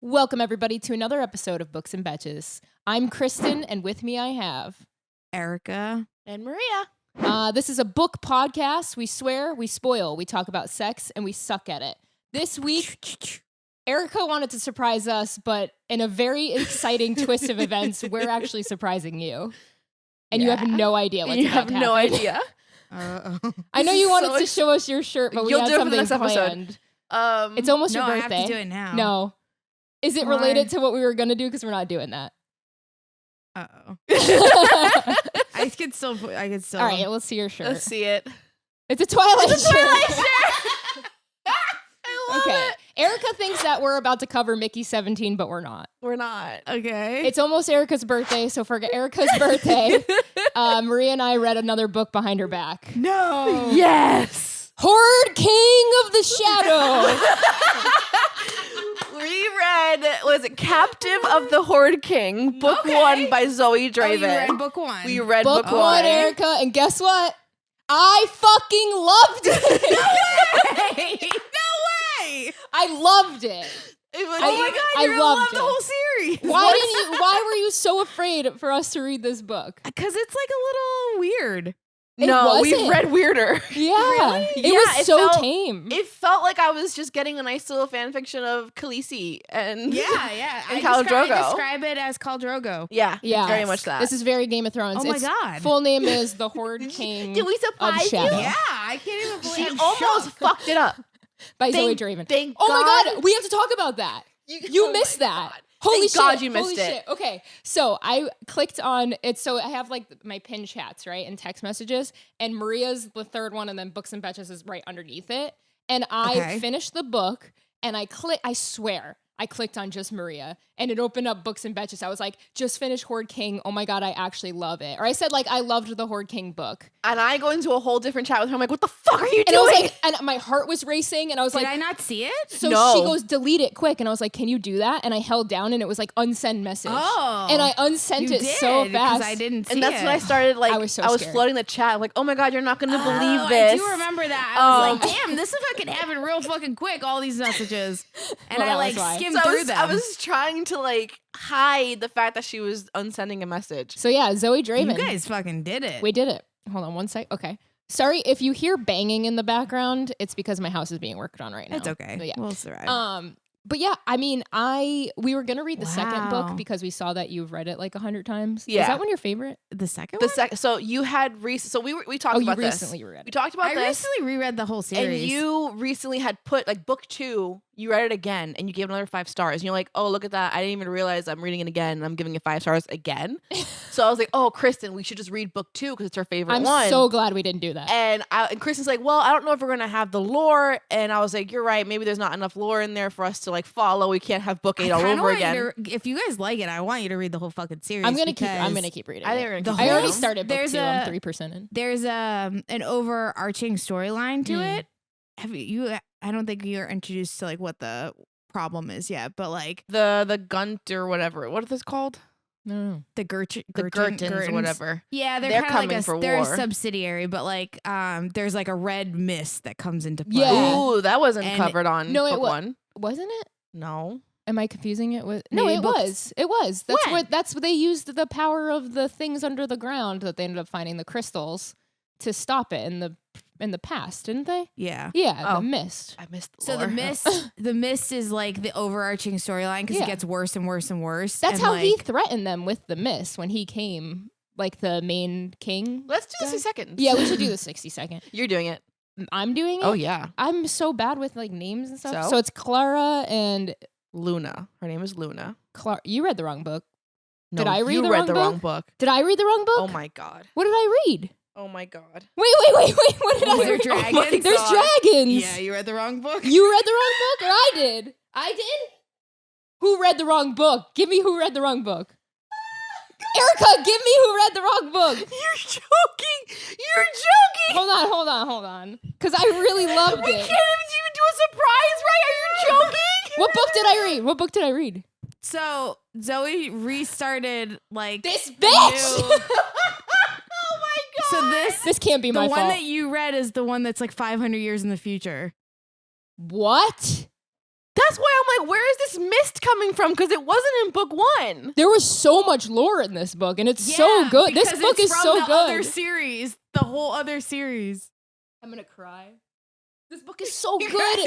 Welcome, everybody, to another episode of Books and Betches. I'm Kristin, and with me I have Erica and Maria. This is a book podcast. We swear, we spoil, we talk about sex, and we suck at it. This week, Erica wanted to surprise us, but in a very exciting twist of events, we're actually surprising you. And you have no idea what's about to happen. No idea. I know you wanted to show us your shirt, but we had something next planned. Episode. It's almost your I birthday. have to do it now. No. Is it related to what we were going to do? Because we're not doing that. Uh-oh. I could still. All right, let's see your shirt. Let's see it. It's a Twilight shirt. It's a Twilight shirt. I love it. Erica thinks that we're about to cover Mickey 17, but we're not. We're not. Okay. It's almost Erica's birthday, so for Erica's birthday, Maria and I read another book behind her back. No. Yes. Horde King of the Shadow. We read, was it Captive of the Horde King, book 1 by Zoe Draven. Oh, you read book 1. We read book book 1, 1. Erica, and guess what? I fucking loved it. No way. I loved it. It was, Oh my god, I you're gonna love loved the it. whole series. Why were you so afraid for us to read this book? Because it's like a little weird. No, we've wasn't. read weirder. Yeah. Really? It Yeah, was it so felt- tame. It felt like I was just getting a nice little fan fiction of Khaleesi and Yeah. And Khal Drogo. I describe it as Khal Drogo. yeah, Yeah. very much that. This is very Game of Thrones. Oh my Its god. full name is the Horde King Did we surprise Shadow. you? Yeah, I can't even believe. She I'm almost shocked. fucked it up. by Zoe Thank- Draven. Thank Oh my God. god, we have to talk about that. You Oh missed my that. God. Holy Thank shit. God you missed Holy it. shit. Okay. So I clicked on it. So I have like my pin chats, right? And text messages. And Maria's the third one. And then Books and Betches is right underneath it. And I finished the book and I swear, I clicked on just Maria and it opened up Books and Betches. I was like, just finished Horde King. Oh my God, I actually love it. Or I said like, I loved the Horde King book. And I go into a whole different chat with her. I'm like, what the fuck are you And I was doing? like, and my heart was racing. And I was Did like, I not see it? so No. she goes, delete it quick. And I was like, can you do that? And I held down and it was like, unsend message. Oh. And I unsent You it did, so 'cause fast. I didn't see And that's it. when I started like, I was so scared. floating the chat. I'm like, oh my God, you're not going to believe Oh, this. I do remember that. I was like, damn, this is fucking happening real fucking quick, all these messages. And Well, I that like was why. skimmed So through them. I was trying to like hide the fact that she was unsending a message. So yeah, Zoe Draven. You guys fucking did it. We did it. Hold on one sec. Okay. Sorry if you hear banging in the background. It's because my house is being worked on right now. It's okay. But yeah. We'll survive. But yeah, I mean, we were gonna read the second book Wow. because we saw that you've read it like 100 times. Yeah. Is that one your favorite? The second The one? second, so you had so we talked You about this. recently read We it. talked about I this, recently reread the whole and series. you recently had put like book 2. You read it again, and you gave it another 5 stars. And you're like, oh, look at that! I didn't even realize I'm reading it again. And I'm giving it 5 stars again. So I was like, oh, Kristin, we should just read book 2 because it's her favorite I'm one. so glad we didn't do that. And Kristen's like, well, I don't know if we're gonna have the lore. And I was like, you're right. Maybe there's not enough lore in there for us to like follow. We can't have book 8 all kinda over want again. you to- if you guys like it, I want you to read the whole fucking series. I'm gonna because keep reading. I think it. we're gonna The keep I already whole- started book there's 2. I'm a- 3% in. There's an overarching storyline to Mm. it. Have you? I don't think you're introduced to like what the problem is yet, but like the Gunt or whatever. What is this called? No. The Gurtons or whatever. Yeah, They're they're kind of coming like for they're a war. subsidiary, but like there's like a red mist that comes into play. Yeah. Ooh, that wasn't And- covered on No, it book wa- 1. Wasn't it? No. Am I confusing it with? No, Maybe it books- was. It was. That's When? where. That's what they used the power of the things under the ground that they ended up finding the crystals to stop it in the past, didn't they? Yeah. Yeah, Oh. the mist. I missed the So the lore. mist is like the overarching storyline because Yeah. it gets worse and worse and worse. That's and how he like, threatened them with the mist when he came, like the main king. Let's do guy. 60 seconds. Yeah, we should do the 60-second. You're doing it. I'm doing it. Oh, yeah. I'm so bad with like names and stuff. So? So it's Clara and Luna. Her name is Luna. Clara. You read the wrong book. No, Did I read you the read wrong the book? wrong book. Did I read the wrong book? Oh, my God. What did I read? Oh, my God. Wait. What did Was I there read? dragons? Oh my There's God. dragons. yeah, you read the wrong book. You read the wrong book, or I did? I did? Who read the wrong book? Give me who read the wrong book. Erica, give me who read the wrong book. You're joking. You're joking. Hold on. Because I really loved We it. can't even do a surprise, right? Are you joking? What book did I read? So Zoe restarted like This a bitch! new- Oh, my God. So This can't be the my one fault. that you read is the one that's like 500 years in the future. What? That's why I'm like, where is this mist coming from? Because it wasn't in book 1. There was so much lore in this book, and it's so good. This book is so good. Other series, the whole other series. I'm gonna cry. This book is so good. Maria,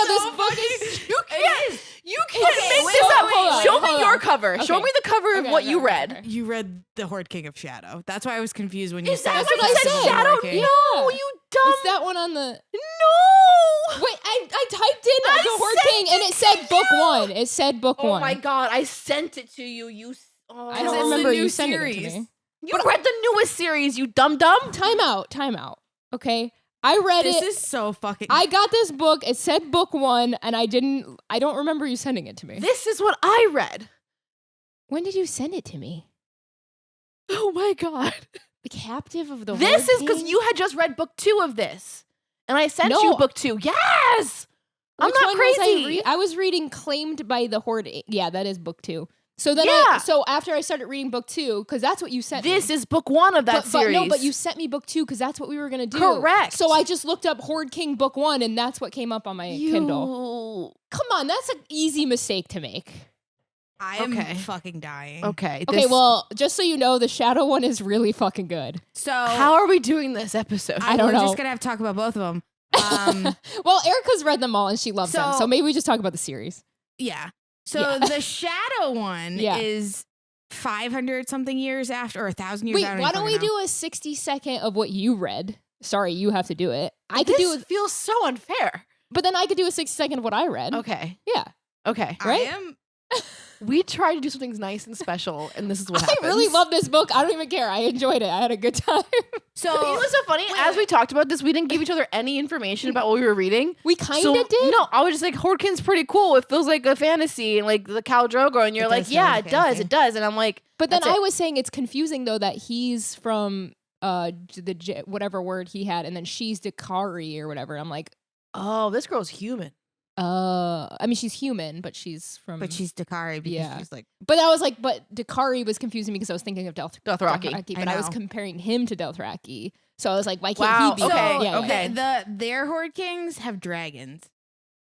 This book is. You can't Okay, make this up. hold Show on, me hold your on. cover. Show Okay. me the cover of Okay, what okay, you okay, read. okay. You read The Horde King of Shadow. That's why I was confused when you said That's what what I I said. said. Shadow. King. No, Yeah. you dumb. It's that one on the. No. Wait, I typed in I The Horde sent King, and it it said to book you. 1. It said book 1. Oh my god, I sent it to you. I don't it's remember the you new sending it to series. me. You read the newest series, you dumb. Time out. Okay, I read This it. is so fucking. I got this book. It said book 1, and I don't remember you sending it to me. This is what I read. When did you send it to me? Oh my god. The Captive of the This Horde is because King? you had just read book 2 of this. And I sent No. you book 2. Yes! I'm Which not one was crazy. I was reading Claimed by the Horde. Yeah, that is book 2. So then Yeah. so after I started reading book 2, because that's what you sent This me. is book 1 of that series. But you sent me book 2 because that's what we were gonna do. Correct. So I just looked up Horde King book 1, and that's what came up on my Kindle. Come on, that's an easy mistake to make. I am Okay. fucking dying. Okay. Okay, well, just so you know, the Shadow one is really fucking good. So how are we doing this episode? I don't we're know. just gonna have to talk about both of them. Well, Erica's read them all and she loves them, So- so maybe we just talk about the series. Yeah. So Yeah. the Shadow one Yeah. is 500 something years after, or 1,000 years. Wait, I don't why even don't we fucking know. do a 60-second of what you read? Sorry, you have to do it. I could this do it, feels so unfair. but then I could do a 60-second of what I read. Okay. Yeah. Okay. right? I am. We tried to do something nice and special, and this is what I happens. really love this book. I don't even care. I enjoyed it. I had a good time. So You know what's so funny? As we talked about this, we didn't give each other any information about what we were reading. We kind So, of did. No, I was just like, Horde King's pretty cool. It feels like a fantasy, and like the Khal Drogo, and you're It like, does feel yeah, like it a does, fantasy. it does. And I'm like, But then that's I it. was saying it's confusing though that he's from whatever word he had, and then she's Dakari or whatever. I'm like, oh, this girl's human. I mean she's human, but she's from. but she's Dakari because Yeah. she's like. But I was like, but Dakari was confusing me because I was thinking of Dothraki. but I was know. comparing him to Dothraki. So I was like, why can't Wow, he be? okay, that? Yeah, okay. yeah. Their Horde Kings have dragons.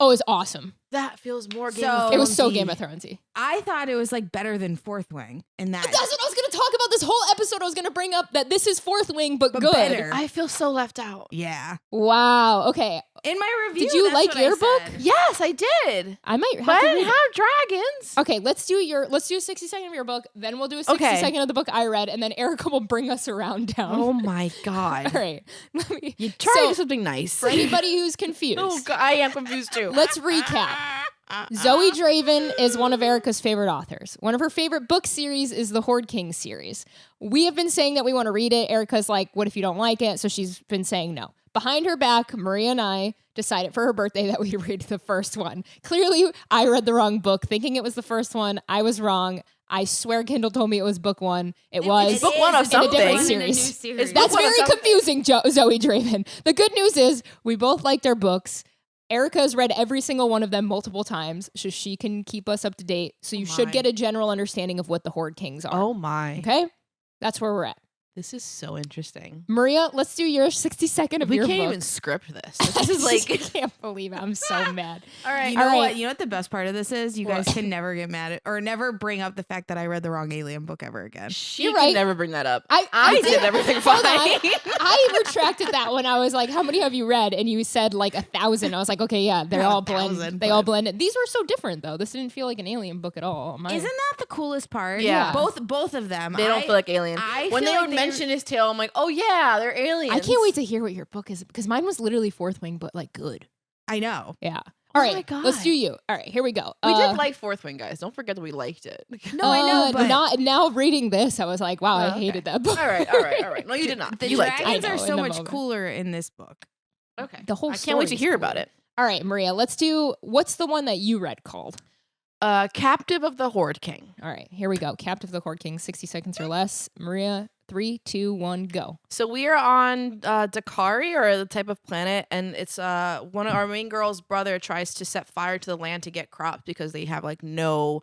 Oh, it's awesome. That feels more Game So- of Thrones. It was so Thronesy. Game of Thronesy. I thought it was like better than Fourth Wing, and that. But that's what I was going to talk about this whole episode. I was going to bring up that this is Fourth Wing, but good. better. I feel so left out. Yeah. Wow. Okay. In my review, Did you that's like what I your book? said. Yes, I did. I might have But I to didn't read it. have dragons. Okay, let's do a 60-second of your book, then we'll do a 60-second of the book I read, and then Erica will bring us around down. Oh my god. All right. Let me You try to so, do something nice. for anybody who's confused. Oh god, I am confused too. Let's recap. Zoe Draven is one of Erica's favorite authors. One of her favorite book series is the Horde King series. We have been saying that we want to read it. Erica's like, what if you don't like it? So she's been saying no. Behind her back, Maria and I decided for her birthday that we read the first one. Clearly, I read the wrong book, thinking it was the first one. I was wrong. I swear Kindle told me it was book 1. It was. book one of It's book something. one in a new series. series. It's That's book one of very something. confusing, Zoe Draven. The good news is we both liked our books. Erica has read every single one of them multiple times, so she can keep us up to date. So you should my. get a general understanding of what the Horde Kings are. Oh my. Okay? That's where we're at. This is so interesting. Maria, let's do your 60-second of We your can't book. even script this. This is like I can't believe it. I'm so mad. all right. You know All right. what? You know what the best part of this is? You guys What? can never get mad at or never bring up the fact that I read the wrong alien book ever again. She You're could right. never bring that up. I did everything Hold fine. on. I retracted that when I was like, how many have you read? And you said like 1,000. I was like, okay, yeah, they're Not all 1,000, blended. They all but- blended. These were so different though. This didn't feel like an alien book at all. Isn't that the coolest part? Yeah. Both of them. They don't feel like alien. I When feel they like would they're- mention his tail, I'm like, oh yeah, they're aliens. I can't wait to hear what your book is because mine was literally Fourth Wing, but like good. I know. Yeah. Oh All my right. God. Let's do you. All right. Here we go. We did like Fourth Wing, guys. Don't forget that we liked it. No, I know, but now reading this, I was like, wow, I Oh, okay. hated that book. all right. No, you did not. The You liked it. dragons I know, are in so the much moment. cooler in this book. Okay. The whole I can't wait to story is hear cool. about it. All right, Maria, let's do what's the one that you read called? Captive of the Horde King. All right, here we go. Captive of the Horde King, 60 seconds or less. Maria, 3, 2, 1, go. So we are on Dakari, or the type of planet, and it's one of our main girl's brother tries to set fire to the land to get crops because they have like no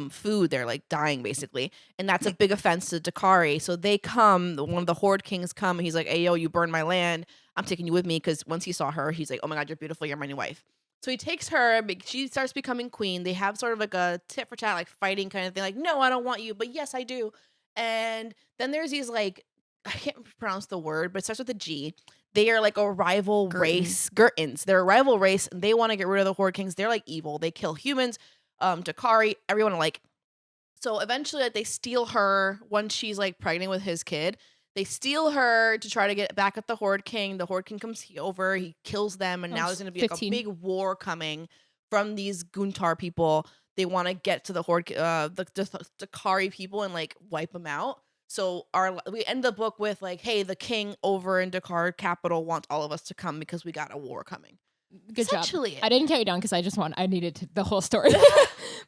food. They're like dying basically, and that's a big offense to Dakari. So they come. One of the Horde Kings come, and he's like, "Hey yo, you burned my land. I'm taking you with me." Because once he saw her, he's like, "Oh my god, you're beautiful. You're my new wife." So he takes her, she starts becoming queen. They have sort of like a tit for tat, like fighting kind of thing. Like, no, I don't want you, but yes, I do. And then there's these like, I can't pronounce the word, but it starts with a G. They are like a rival race. Gurtans. They're a rival race, and they want to get rid of the Horde Kings. They're like evil. They kill humans, Dakari, everyone like. So eventually, like, they steal her once she's like pregnant with his kid. They steal her to try to get back at the Horde King. The Horde King comes over. He kills them, and now there's going to be like a big war coming from these Guntar people. They want to get to the Horde, the Dakari people, and like wipe them out. So we end the book with like, hey, the king over in Dakar capital wants all of us to come because we got a war coming. Good job. I didn't count you down because I needed the whole story.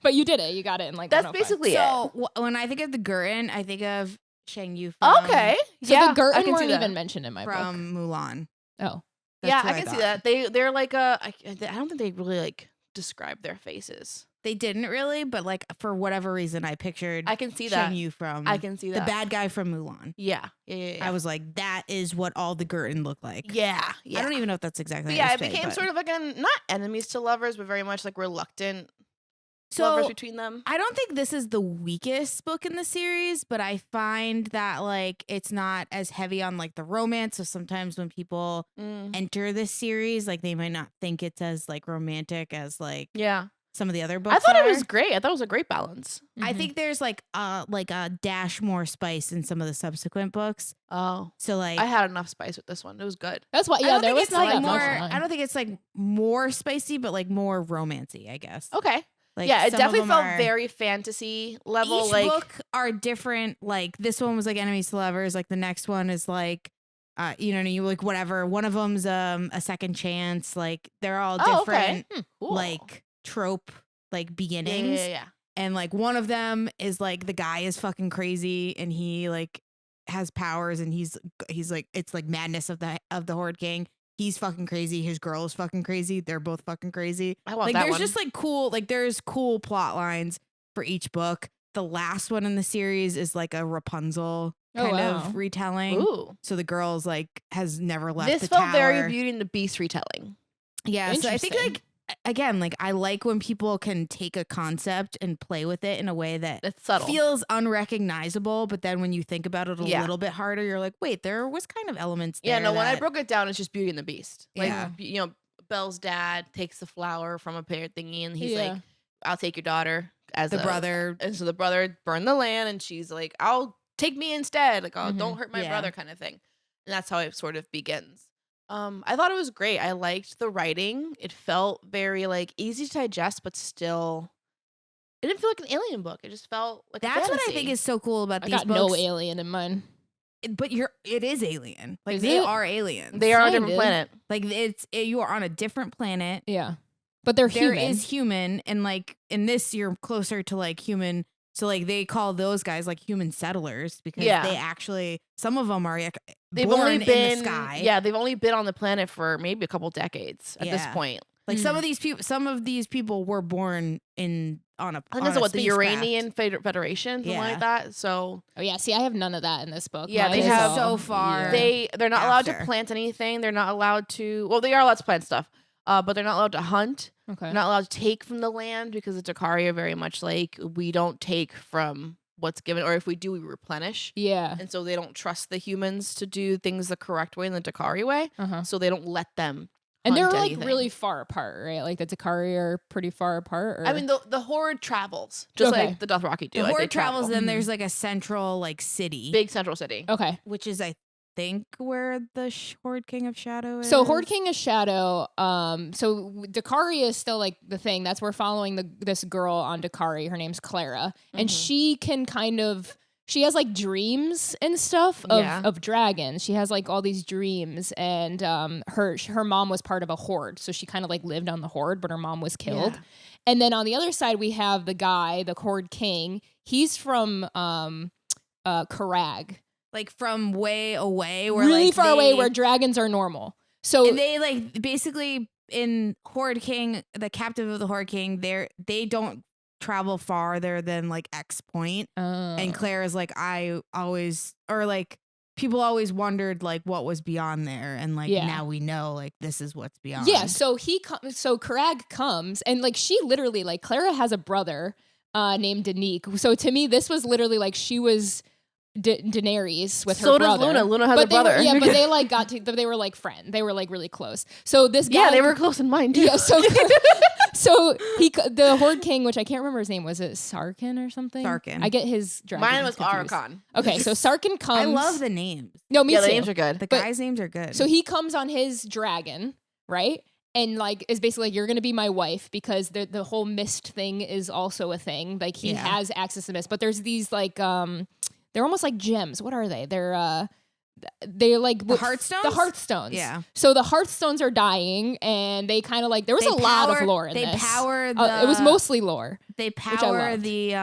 But you did it. You got it in like that's basically it. So when I think of the Gurren, I think of Shang Yu from... Okay. So the Gurren weren't even mentioned in my book. From Mulan. Oh. Yeah, I can see that. They're like I don't think they really like describe their faces. They didn't really, but like for whatever reason, I pictured. I can see that. Shang Yu from. I can see that. The bad guy from Mulan. Yeah. I was like, that is what all the Gurren look like. Yeah. I don't even know if that's exactly. But yeah, it became sort of like not enemies to lovers, but very much like reluctant lovers between them. I don't think this is the weakest book in the series, but I find that like it's not as heavy on like the romance. So sometimes when people enter this series, like they might not think it's as like romantic as like some of the other books. I thought it was great. I thought it was a great balance. I think there's like a dash more spice in some of the subsequent books. Oh, so like I had enough spice with this one. It was good. That's why. Yeah, there was not like that more. much. I don't think it's like more spicy, but like more romancy, I guess. Okay. Like, yeah, it definitely felt very fantasy level. Each book are different. Like this one was like enemies to lovers. Like the next one is like, you like whatever. One of them's a second chance. Like they're all different. Cool. Like trope like beginnings. Yeah. And like one of them is like the guy is fucking crazy and he like has powers and he's like it's like madness of the Horde King. He's fucking crazy. His girl is fucking crazy. They're both fucking crazy. I want like that there's one. just like cool there's cool plot lines for each book. The last one in the series is like a Rapunzel kind of retelling. Ooh. So the girl's like has never left this the felt tower. very Beauty and the Beast retelling. Yeah, so I think like again, like I like when people can take a concept and play with it in a way that it's subtle, feels unrecognizable, but then when you think about it a little bit harder, you're like, wait, there was kind of elements there. Yeah, no, when I broke it down, it's just Beauty and the Beast. Like, yeah. Belle's dad takes the flower from a pear thingy and he's like, I'll take your daughter as the brother. And so the brother burned the land and she's like, I'll take me instead. Like, oh, don't hurt my brother kind of thing. And that's how it sort of begins. I thought it was great. I liked the writing. It felt very like easy to digest, but still, it didn't feel like an alien book. It just felt like that's what I think is so cool about these books. I got no alien in mine, but it is alien. Like they are aliens. They are on a different planet. Like you are on a different planet. Yeah, but there human. Is human, and like in this, you're closer to like human. So like they call those guys like human settlers because they actually some of them are they've only been in the sky. Yeah, they've only been on the planet for maybe a couple decades at this point. Like some of these people were born on a. I think that's what the Uranian Federation, something like that. So see, I have none of that in this book. Yeah, they have so far. They're not allowed to plant anything. They're not allowed to. Well, they are allowed to plant stuff. But they're not allowed to hunt. Okay. They're not allowed to take from the land because the Dakari are very much like we don't take from what's given, or if we do, we replenish. Yeah. And so they don't trust the humans to do things the correct way in the Dakari way. So they don't let them. And they're like really far apart, right? Like the Dakari are pretty far apart. Or? I mean, the Horde travels just like the Dothraki do. The like, Horde travels, then there's like a central like city, big central city. Okay, which is I think where the Horde King of Shadow is. So Horde King of Shadow, so Dakari is still like the thing. That's we're following this girl on Dakari. Her name's Clara. And she can she has like dreams and stuff of dragons. She has like all these dreams and her mom was part of a horde. So she kind of like lived on the horde, but her mom was killed. Yeah. And then on the other side, we have the guy, the Horde King. He's from Karag. Like from way away, where really like far away, where dragons are normal. So and they like basically in Horde King, the captive of the Horde King, they don't travel farther than like X point. And Claire is like, I always, or like people always wondered like what was beyond there, and like now we know like this is what's beyond. Yeah, so so Karag comes, and like she literally like Clara has a brother named Danique. So to me, this was literally like she was Daenerys with her brother. So does Luna. Luna has a brother. But they like they were like friends. They were like really close. So this guy, they were close in mind too. Yeah, so the Horde King, which I can't remember his name, was it Sarkin or something? Sarkin. I get his dragon. Mine was confused. Arakan. Okay, so Sarkin comes. I love the names. No, me too. The names are good. The guys' names are good. So he comes on his dragon, right? And like is basically like, you're gonna be my wife, because the whole mist thing is also a thing. Like he has access to mist, but there's these like they're almost like gems. What are they? They're like the Hearthstones? The Hearthstones. Yeah. So the Hearthstones are dying, and they kind of like there was a lot of lore in this. They power it was mostly lore. They power They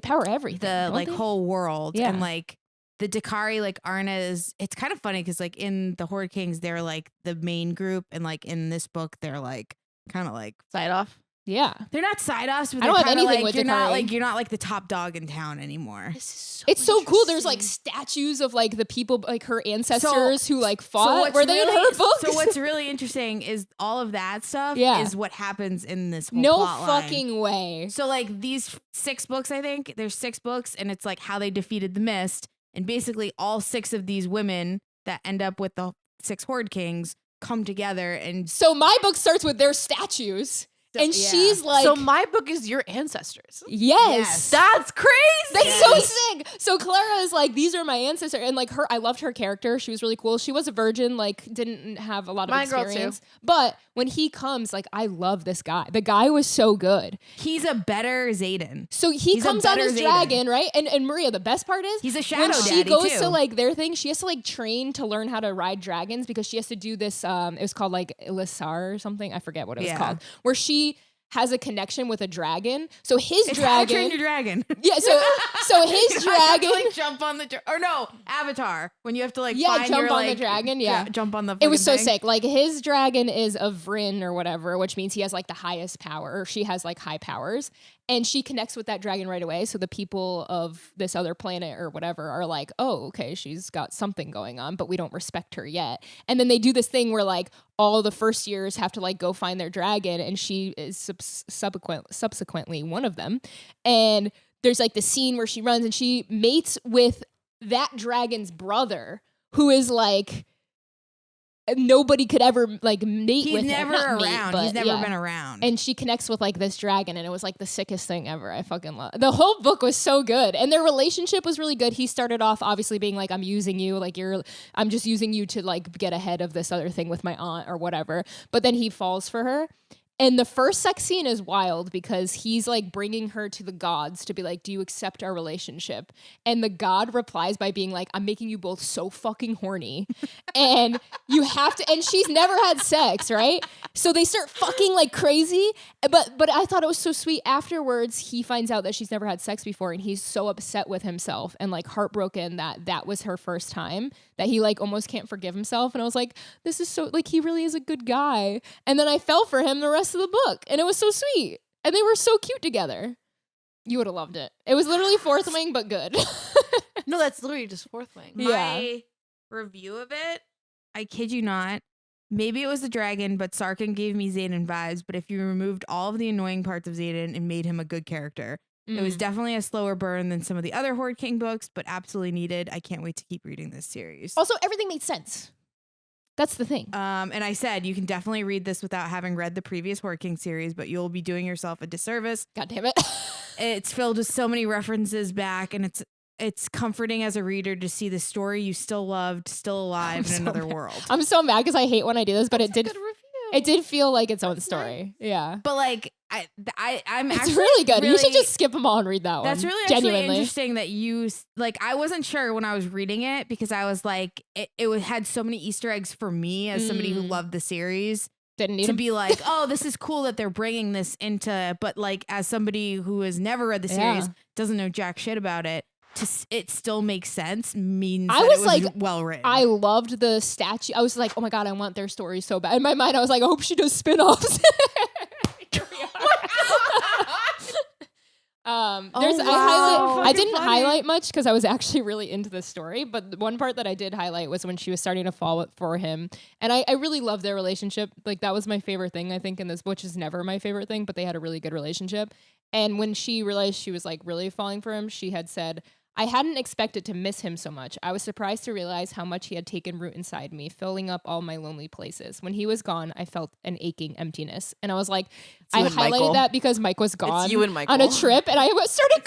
power everything. the don't like they? whole world. Yeah. And like the Dakari like aren't as, it's kind of funny because like in the Horde Kings they're like the main group, and like in this book they're like kind of like Side off. Yeah. they're not side offs, but I don't have they're kinda anything like, with you're not like the top dog in town anymore. This is so It's so cool. There's like interesting. statues of like the people, like her ancestors who like fought. what's Were they in her books? So what's really interesting is all of that stuff is what happens in this whole no plot line. fucking way. So like these 6 books, I think there's 6 books, and it's like how they defeated the mist, and basically all 6 of these women that end up with the 6 Horde Kings come together. And So my book starts with their statues. And she's like, so my book is your ancestors. yes. That's crazy. That's so sick. So Clara is like, these are my ancestors. And like I loved her character. She was really cool. She was a virgin, like didn't have a lot of My girl, too. experience. But when he comes, like I love this guy. The guy was so good. he's a better Xaden. So he's comes on his better dragon, right? And Maria, the best part is He's a shadow when she daddy, goes too. to like their thing, she has to like train to learn how to ride dragons, because she has to do this. It was called like Ilisar or something. I forget what it was called. Where she has a connection with a dragon. So his It's How to Train dragon. Your Dragon. Yeah, so his You have to, dragon. like, jump on the or no, Avatar, when you have to like Yeah, find jump your, on the like, dragon, yeah. jump on the It was so fucking thing. sick. Like his dragon is a Vryn or whatever, which means he has like the highest power, or she has like high powers. And she connects with that dragon right away. So the people of this other planet or whatever are like, oh, okay, she's got something going on, but we don't respect her yet. And then they do this thing where like all the first years have to like go find their dragon, and she is subsequently one of them. And there's like the scene where she runs and she mates with that dragon's brother, who is like, nobody could ever like mate He's with never him. Not around. Mate, but He's never yeah. been around. And she connects with like this dragon, and it was like the sickest thing ever. I fucking love the whole book was so good, and their relationship was really good. He started off obviously being like, I'm using you, like I'm just using you to like get ahead of this other thing with my aunt or whatever. But then he falls for her. And the first sex scene is wild, because he's like bringing her to the gods to be like, do you accept our relationship? And the god replies by being like, I'm making you both so fucking horny. And you have to, and she's never had sex, right? So they start fucking like crazy. But I thought it was so sweet. Afterwards, he finds out that she's never had sex before, and he's so upset with himself and like heartbroken that was her first time, that he like almost can't forgive himself. And I was like, this is so, like, he really is a good guy. And then I fell for him the rest of the book, and it was so sweet, and they were so cute together. You would have loved it. It was literally Fourth Wing, but good. No, that's literally just Fourth Wing. My review of it, I kid you not, maybe it was the dragon, but Sarkin gave me Xaden vibes. But if you removed all of the annoying parts of Xaden and made him a good character, it was definitely a slower burn than some of the other Horde King books, but absolutely needed. I can't wait to keep reading this series. Also, everything made sense. That's the thing. And I said you can definitely read this without having read the previous Horde King series, but you'll be doing yourself a disservice. God damn it. It's filled with so many references back, and it's comforting as a reader to see the story you still loved, still alive in another world. I'm so mad because I hate when I do this, but That's a good review. it did feel like its own story. Yeah. But like I'm It's actually really good. You should really- just skip them all and read that one. That's really actually genuinely interesting that you like. I wasn't sure when I was reading it, because I was like, it had so many Easter eggs for me as somebody who loved the series. Didn't need to them. be like, oh, this is cool that they're bringing this into, but like as somebody who has never read the series, doesn't know jack shit about it, it still makes sense. Means I that was it was like, well written. I loved the statue. I was like, oh my God, I want their story so bad. In my mind, I was like, I hope she does spin-offs. I didn't highlight much because I was actually really into the story, but the one part that I did highlight was when she was starting to fall for him, and I really love their relationship. Like that was my favorite thing I think in this, which is never my favorite thing, but they had a really good relationship. And when she realized she was like really falling for him, she had said, I hadn't expected to miss him so much. I was surprised to realize how much he had taken root inside me, filling up all my lonely places. When he was gone, I felt an aching emptiness. And I was like, I highlighted that because Mike was gone on a trip, and I started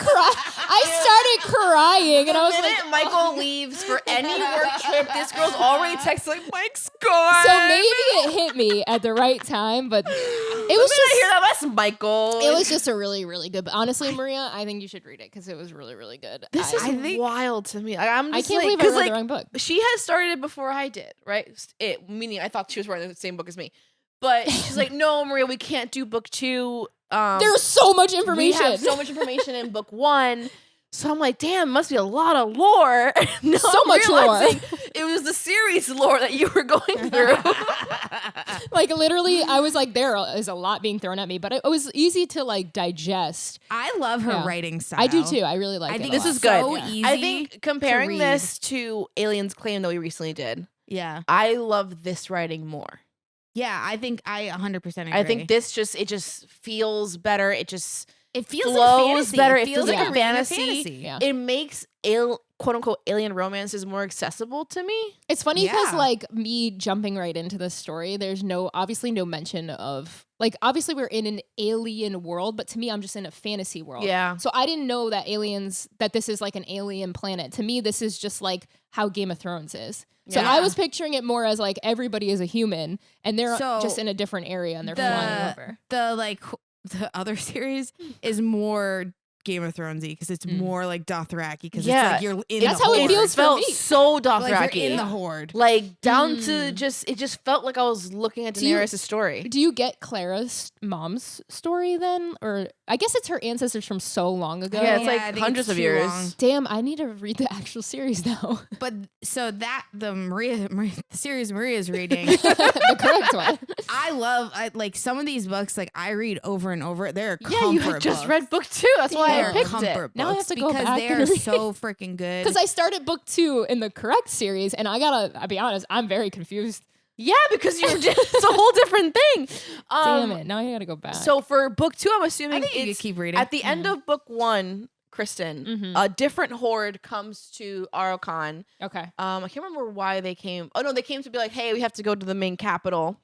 crying, and I was like, Michael leaves for any work trip, this girl's already texting like, Mike's gone. So maybe it hit me at the right time, but it was just hear that. That's Michael. It was just a really, really good. But honestly, Maria, I think you should read it because it was really, really good. This is wild to me. I can't believe I read the wrong book. She had started it before I did, right? Meaning I thought she was writing the same book as me. But she's like, no, Maria, we can't do book 2. There's so much information. We have so much information in book 1. So I'm like, damn, must be a lot of lore. No, so much lore. It was the series lore that you were going through. Like literally, I was like, there is a lot being thrown at me, but it was easy to like digest. I love her writing style. I do too. I really like it. I think this is good. So easy. I think comparing this to Alien's Claim that we recently did, I love this writing more. Yeah, I think I 100% agree. I think this just feels better. It feels flows like fantasy. better. It feels like a fantasy. Yeah. It makes quote unquote alien romances more accessible to me. It's funny because like me jumping right into the story, there's obviously no mention of like obviously we're in an alien world, but to me I'm just in a fantasy world. Yeah. So I didn't know that this is like an alien planet. To me, this is just like how Game of Thrones is. So I was picturing it more as like everybody is a human and they're just in a different area and they're flying over. The other series is more Game of Thronesy because it's more like Dothraki because it's like you're in that's the how Horde. it feels for felt me. so Dothraki. Like you're in the Horde. Like down to it just felt like I was looking at Daenerys' story. Do you get Clara's mom's story then? Or I guess it's her ancestors from so long ago. Yeah, it's like hundreds of years. Long. Damn, I need to read the actual series now. But so that the series Maria's reading, the correct one. I like some of these books. Like I read over and over. They're you had just read book 2. That's why I picked it. Now I have to go because back they are so freaking good. Because I started book 2 in the correct series, and I'll be honest, I'm very confused. Yeah, because it's a whole different thing. Damn it! Now I gotta go back. So for book 2, I'm assuming you could keep reading. At the end of book 1, Kristin, a different horde comes to Araucan. Okay. I can't remember why they came. Oh no, they came to be like, hey, we have to go to the main capital,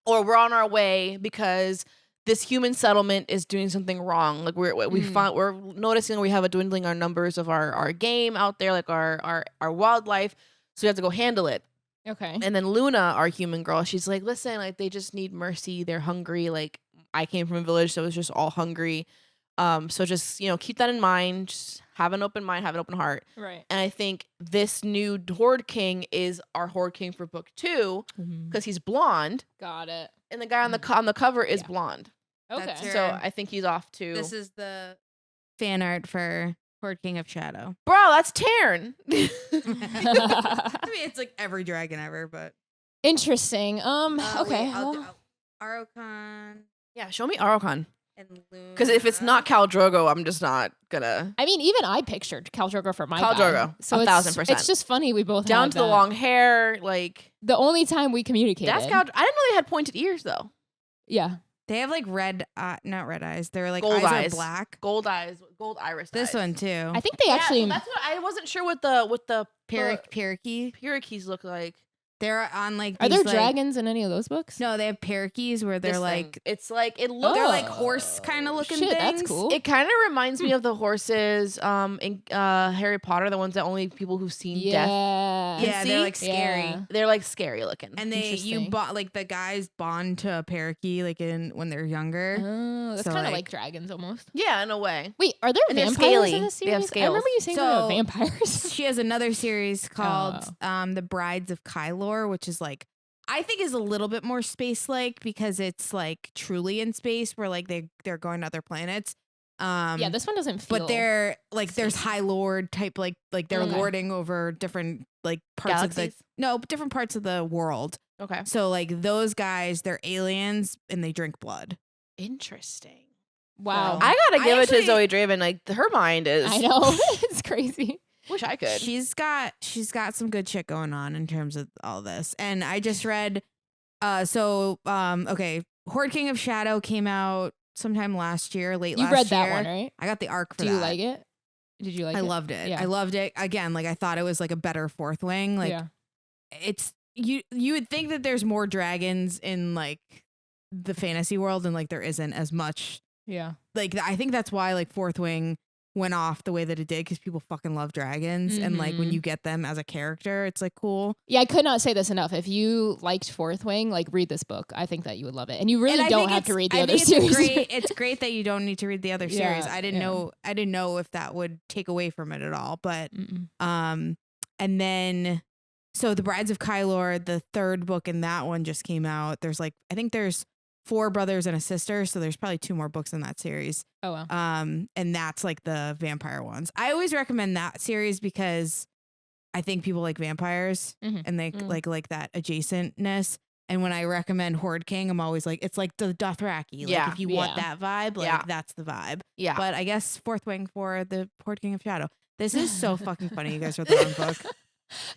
or we're on our way because this human settlement is doing something wrong. Like we're noticing we have a dwindling our numbers of our game out there, like our wildlife. So we have to go handle it. Okay. And then Luna, our human girl, she's like, listen, like they just need mercy. They're hungry. Like I came from a village that was just all hungry. So just, keep that in mind. Just have an open mind, have an open heart. Right. And I think this new Horde King is our Horde King for book 2 because he's blonde. Got it. And the guy on the cover is blonde. Okay. So I think he's off to. This is the fan art for Horde King of Shadow. Bro, that's Taryn. I mean, it's like every dragon ever, but interesting. Okay. Araucan. Yeah, show me Araucan. And Luna. Because if it's not Khal Drogo, I'm just not gonna. I mean, even I pictured Khal Drogo for my Khal Drogo. So 1,000%. It's just funny we both down had to the long hair, like the only time we communicated. That's Khal. I didn't know they had pointed ears though. Yeah. They have like not red eyes. They're like gold eyes are black. Gold eyes, gold iris. This one too. I think they actually. So that's what I wasn't sure what the parakeets look like. They're on like. Are there dragons in any of those books? No, they have parakeets where they're like. It's like it looks. They're like horse kind of looking things. That's cool. It kind of reminds me of the horses in Harry Potter, the ones that only people who've seen death. Yeah, they're like scary. Yeah. They're like scary looking. And the guys bond to a parakeet like when they're younger. Oh, that's kind of like dragons almost. Yeah, in a way. Wait, are there vampires in this series? They have scales. I remember you saying about vampires. She has another series called The Brides of Kylor, which is like I think is a little bit more space-like because it's like truly in space where like they're going to other planets. Yeah, this one doesn't feel. But they're like there's High Lord type like they're lording over different like parts Galaxies? of different parts of the world. Okay. So like those guys, they're aliens and they drink blood. Interesting. Wow. I gotta give it to Zoe Draven. Like her mind is. I know. It's crazy. Wish I could. She's got some good shit going on in terms of all this. And I just read okay, Horde King of Shadow came out sometime last year, late last year. You read that one, right? I got the arc for that. Do you like it? Did you like it? I loved it. Yeah. I loved it. Again, like I thought it was like a better Fourth Wing. Like it's you would think that there's more dragons in like the fantasy world and like there isn't as much. Yeah. Like I think that's why like Fourth Wing went off the way that it did because people fucking love dragons and like when you get them as a character, it's like cool. Yeah, I could not say this enough. If you liked Fourth Wing, like read this book. I think that you would love it, and you really don't have to read the other series. It's great that you don't need to read the other series. I didn't know if that would take away from it at all. But and then so the Brides of Kylor, the third book in that one just came out. There's like I think there's 4 brothers and a sister, so there's probably 2 more books in that series. Oh wow. And that's like the vampire ones. I always recommend that series because I think people like vampires and they like that adjacentness. And when I recommend Horde King, I'm always like, it's like the Dothraki. Like if you want that vibe, like that's the vibe. Yeah. But I guess Fourth Wing for the Horde King of Shadow. This is so fucking funny. You guys read the wrong book.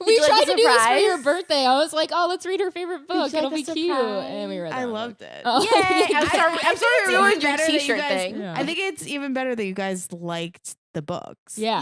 We tried to do this for your birthday. I was like, "Oh, let's read her favorite book. It'll be cute." And we read that. I loved it. Oh. Yay! I'm sorry. We ruined your T-shirt thing. Yeah. I think it's even better that you guys liked the books. Yeah.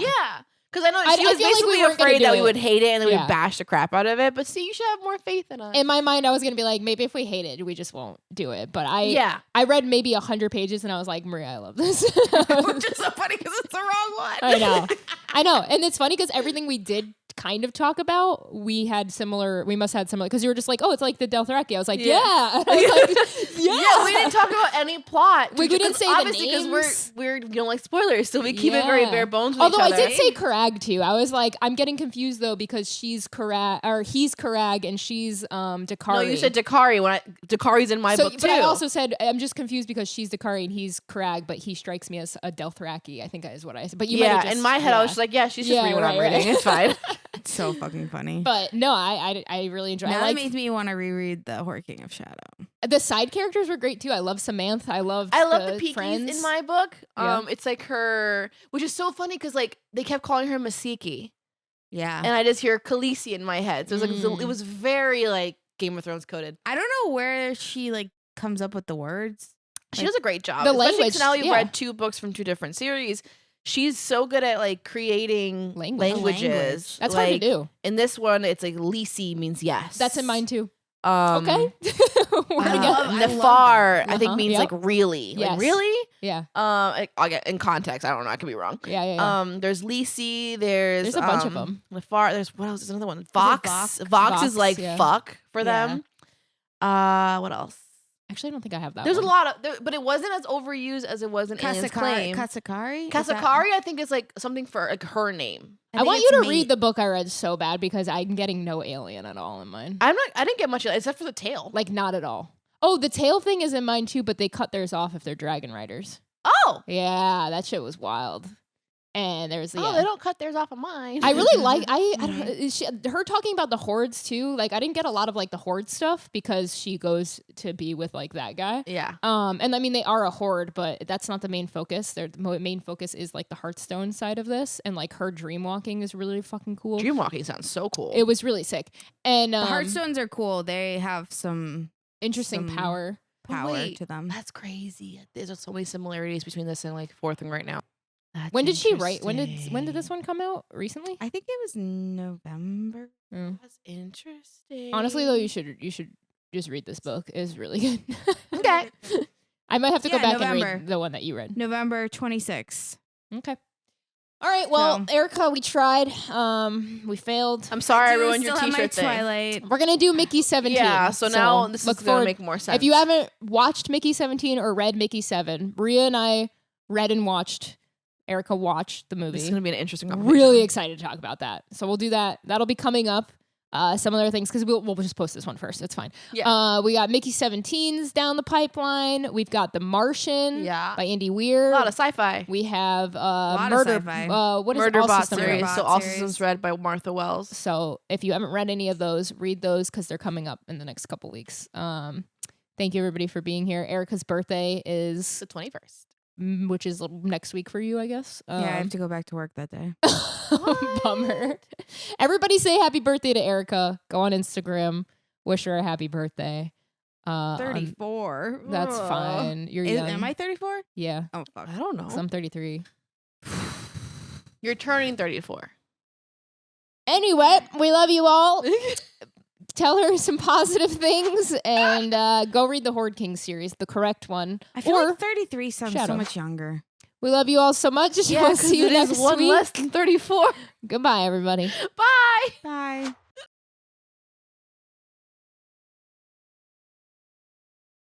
Because I know she was basically afraid that we would hate it and that we would bash the crap out of it. But see, you should have more faith in us. In my mind, I was gonna be like, maybe if we hate it, we just won't do it. But I read maybe 100 pages and I was like, Maria, I love this. Which is so funny because it's the wrong one. I know, and it's funny because everything we did kind of talk about, we must have similar because you were just like, oh, it's like the Dothraki. I was like, yeah. I was like, yeah, we didn't talk about any plot. We didn't say obviously because we're you don't like spoilers, so we keep it very bare bones with Although each other. I did say Karag too. I was like, I'm getting confused though because she's Karag or he's Karag and she's Dakari. No, you said Dakari Dakari's in my book too. But I also said I'm just confused because she's Dakari and he's Karag, but he strikes me as a Dothraki. I think is what I said. But you might have just, in my head I was just like, she's just reading what I'm reading. It's fine. It's so fucking funny. But no, I really enjoyed it. Now it makes me want to reread the Horde King of Shadow. The side characters were great too. I love Samantha. I love the Peakies friends. in my book. It's like her, which is so funny because like they kept calling her Masiki. Yeah. And I just hear Khaleesi in my head. So it was like it was very like Game of Thrones coded. I don't know where she like comes up with the words. She does a great job. The Especially language. Now you've read 2 books from 2 different series. She's so good at like creating languages. That's like, hard to do. In this one, it's like Lisi means yes. That's in mine too. Okay. We're together. Nafar, I think means like really. Yes. Like really? Yeah. I'll get in context. I don't know. I could be wrong. Yeah. There's Lisi. There's a bunch of them. Nafar. There's what else? There's another one. Vox. Vox is like fuck for them. What else? Actually, I don't think I have that. There's a lot of, but it wasn't as overused as it was in Alien's Claim. Kasakari, I think is like something for like her name. I want you to read the book I read so bad because I'm getting no alien at all in mine. I didn't get much except for the tail. Like not at all. Oh, the tail thing is in mine too, but they cut theirs off if they're dragon riders. Oh, yeah, that shit was wild. And there's they don't cut theirs off of mine. I really like I don't her talking about the hordes too. Like I didn't get a lot of like the horde stuff because she goes to be with like that guy. Yeah. And I mean they are a horde, but that's not the main focus. Their main focus is like the Hearthstone side of this, and like her dream walking is really fucking cool. Dream walking sounds so cool. It was really sick. And the Hearthstones are cool. They have some interesting power to them. That's crazy. There's so many similarities between this and like Fourth Wing right now. That's when did she write? When did this one come out? Recently? I think it was November. That's interesting. Honestly, though, you should just read this book. It's really good. Okay. I might have to go back November. and read the one that you read. November 26th. Okay. All right. Well, Erica, we tried. We failed. I'm sorry I ruined your T-shirt thing. Twilight. We're gonna do Mickey 17. Yeah. So now this is gonna make more sense. If you haven't watched Mickey 17 or read Mickey 7, Maria and I read and watched. Erica watched the movie. This is going to be an interesting conversation. Really excited to talk about that. So we'll do that. That'll be coming up. Some other things, because we'll just post this one first. It's fine. Yeah. We got Mickey 17's down the pipeline. We've got The Martian by Andy Weir. A lot of sci-fi. We have Murder. What is Murder All Bot Systems series. Red? So All Systems Red by Martha Wells. So if you haven't read any of those, read those because they're coming up in the next couple weeks. Thank you everybody for being here. Erica's birthday is the 21st. which is next week for you, I guess. Yeah, I have to go back to work that day. Bummer. Everybody say happy birthday to Erica. Go on Instagram. Wish her a happy birthday. 34. That's fine. You're young. Am I 34? Yeah. Oh, fuck. I don't know. I'm 33. You're turning 34. Anyway, we love you all. Tell her some positive things and go read the Horde King series, the correct one. I feel like 33 sounds so much younger. We love you all so much. Yeah, we'll see you next one week. less than 34. Goodbye, everybody. Bye. Bye.